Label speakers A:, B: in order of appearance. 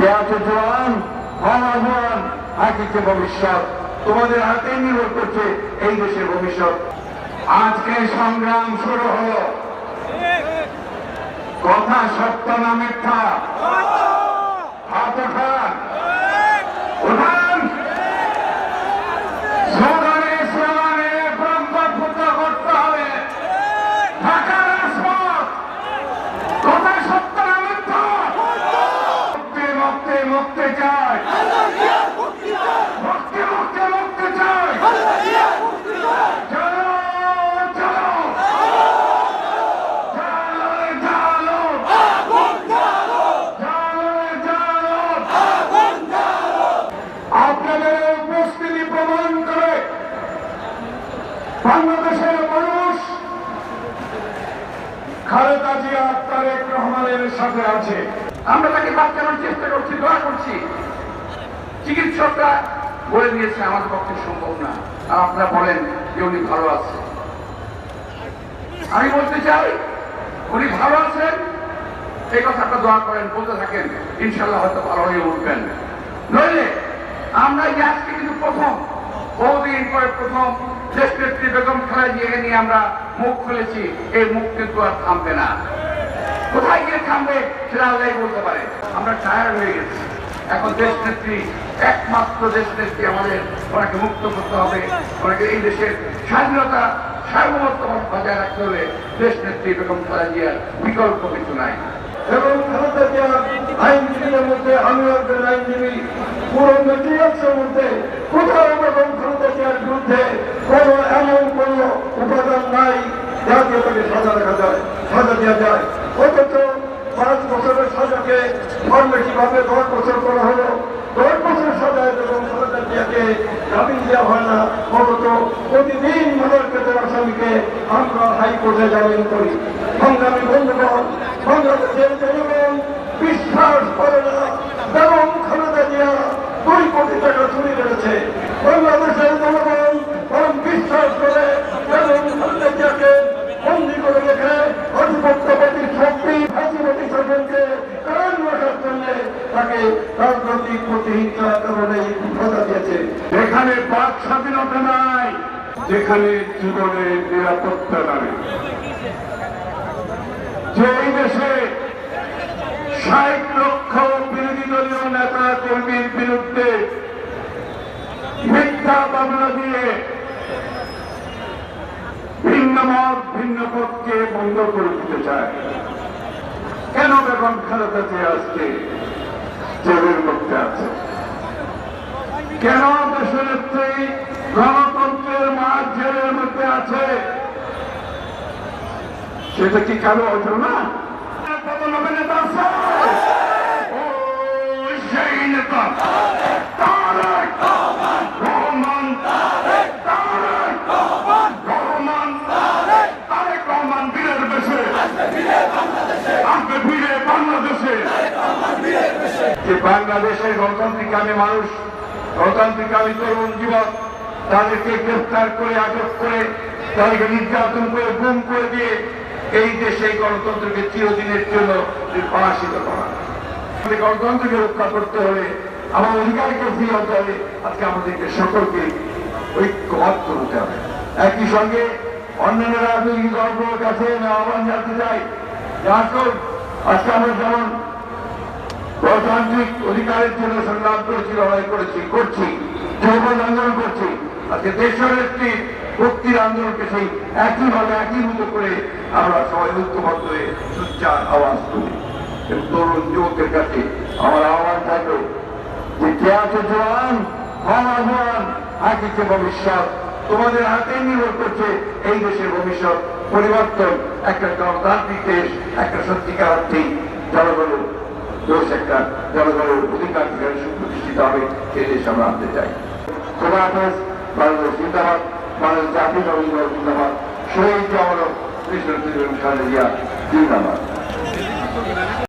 A: কে আছে জোয়ান জওয়ান আজকে ভবিষ্যৎ তোমাদের হাতে নির্ভর করছে এই দেশের ভবিষ্যৎ। আজকে সংগ্রাম শুরু হলো, কথা সত্য না মিথ্যা? হাত ওঠান, ওঠান। স্লোগানে স্লোগানে ব্রহ্মপুত্র করতে হবে। ঢাকার রাজপথ, কথা সত্য না মিথ্যা? মুক্তি মুক্তি মুক্তি চাই, মুক্তি মুক্তি মুক্তি চাই। আপনাদের উপস্থিতি প্রমাণ করে বাংলাদেশের মানুষ খালেদা জিয়া তারেক রহমানের সাথে আছে। আমরা তাকে বাঁচানোর চেষ্টা করছি, দোয়া করছি। চিকিৎসকরা বলে দিয়েছে আমার পক্ষে সম্ভব না, আর আপনারা বলেন যে উনি ভালো আছে। আমি বলতে চাই উনি ভালো আছেন, এই কথাটা দোয়া করেন, বলতে থাকেন, ইনশাল্লাহ হয়তো ভালো হয়ে উঠবেন। নইলে আমরা এই আজকে কিন্তু প্রথম, বহুদিন পরে প্রথম দেশনেত্রী বেগম খালেদা জিয়াকে নিয়ে আমরা মুখ খুলেছি। এই মুখ কিন্তু আর থামবে না। কোথায় গিয়ে থামবে সেটা আল্লাহ বলতে পারে। আমরা টায়ার্ড হয়ে গেছি। এখন দেশনেত্রী, একমাত্র দেশনেত্রী আমাদের, ওনাকে মুক্ত করতে হবে। ওনাকে এই দেশের স্বাধীনতা সার্বভৌমত্ব বজায় রাখতে হলে দেশনেত্রী বেগম খালেদা জিয়ার বিকল্প কিছু নাই। এবং খালেদা জিয়ার আইনজীবীদের মধ্যে আমি একজন আইনজীবী, পুরো মেটেরিয়ালসের মধ্যে কোথাও বেগম খালেদা জিয়ার বিরুদ্ধে কোনো এমন কোন উপাদান নাই যাতে তাকে সাজা রাখা যায়, সাজা দেওয়া যায়। অথচ 5 বছরের সাজাকে ফর্মেটিভাবে 10 বছর করা হলো। 10 বছর সাজায় বেগম খালেদা জিয়াকে জামিন দেওয়া হয় না, অথচ প্রতিদিন মাদকের আসামিকে আমরা হাইকোর্টে জামিন করি। সংগ্রামী বন্ধুগণ, বাংলাদেশের জনগণ বিশ্বাস করে না বেগম খালেদা জিয়া 2 কোটি টাকা চুরি করেছে। বাংলাদেশের জনগণ বরং বিশ্বাস করে বেগম খালেদা জিয়াকে বন্দী করে রেখে আধিপত্যবাদী শক্তি, ফাঁসিবাদী শাসনকে কায়েম রাখার জন্য তাকে রাজনৈতিক প্রতিহিংসার কারণে সাজা দিয়েছে। এখানে বাক স্বাধীনতা নাই, যেখানে জীবনের নিরাপত্তা নাই। যে এই দেশে 60 লক্ষ বিরোধী দলীয় নেতা কর্মীর বিরুদ্ধে মিথ্যা মামলা দিয়ে ভিন্ন মত ভিন্ন পথকে বন্ধ করে দিতে চায়। কেন বেগম খালেদা জিয়া আজকে জেলের মধ্যে আছে? কেন দেশনেত্রী গণতন্ত্রের মাঠ জেলের মধ্যে আছে? সেটা কি কারো অজর না? নেতা আছে, সেই নেতা তারেক রহমান, তারেক রহমান বীরের বেশে আসবে, ফিরে বাংলাদেশে। যে বাংলাদেশের গণতান্ত্রিকামী মানুষ, গণতান্ত্রিকামী তরুণ যুবক, তাদেরকে গ্রেফতার করে, আটক করে, তাদেরকে নির্যাতন করে, গুম করে দিয়ে এই দেশে গণতন্ত্রকে চিরদিনের জন্য পরাজিত করা। গণতন্ত্রকে রক্ষা করতে হলে, আমার অধিকারকে ফিরিয়ে আনতে হলে আজকে আমাদেরকে সকলকে ঐক্যবদ্ধ হতে হবে। একই সঙ্গে অন্যান্য রাজনৈতিক দলগুলোর কাছে আহ্বান জানতে চাই যে আসুন, আজকে আমরা যেমন গণতান্ত্রিক অধিকারের জন্য সংগ্রাম করেছি, লড়াই করেছি, করছি, যৌবন আন্দোলন করছি, আজকে দেশনেত্রীর মুক্তির আন্দোলনকে সেই একইভাবে একই মতো করে আমরা সবাই ঐক্যবদ্ধ হয়ে সোচ্চার আওয়াজ তুলি। তরুণ যুবকের কাছে আমার আহ্বান থাকবে যে কে আছে জওয়ান জওয়ান আজকে ভবিষ্যৎ তোমাদের হাতে নির্ভর করছে এই দেশের ভবিষ্যৎ পরিবর্তন। একটা গণতান্ত্রিক দেশ, একটা সত্যিকার অর্থে জনগণের দেশ, একটা জনগণের অধিকার সুপ্রতিষ্ঠিত হবে, সেই দেশ আমরা আনতে চাই। খোদা হাফেজ। বাংলাদেশ জিন্দাবাদ, বাংলাদেশ জাতীয় জিন্দাবাদ, শহীদ জওয়ান কৃষ্ণ খালেদা জিয়া জিন্দাবাদ।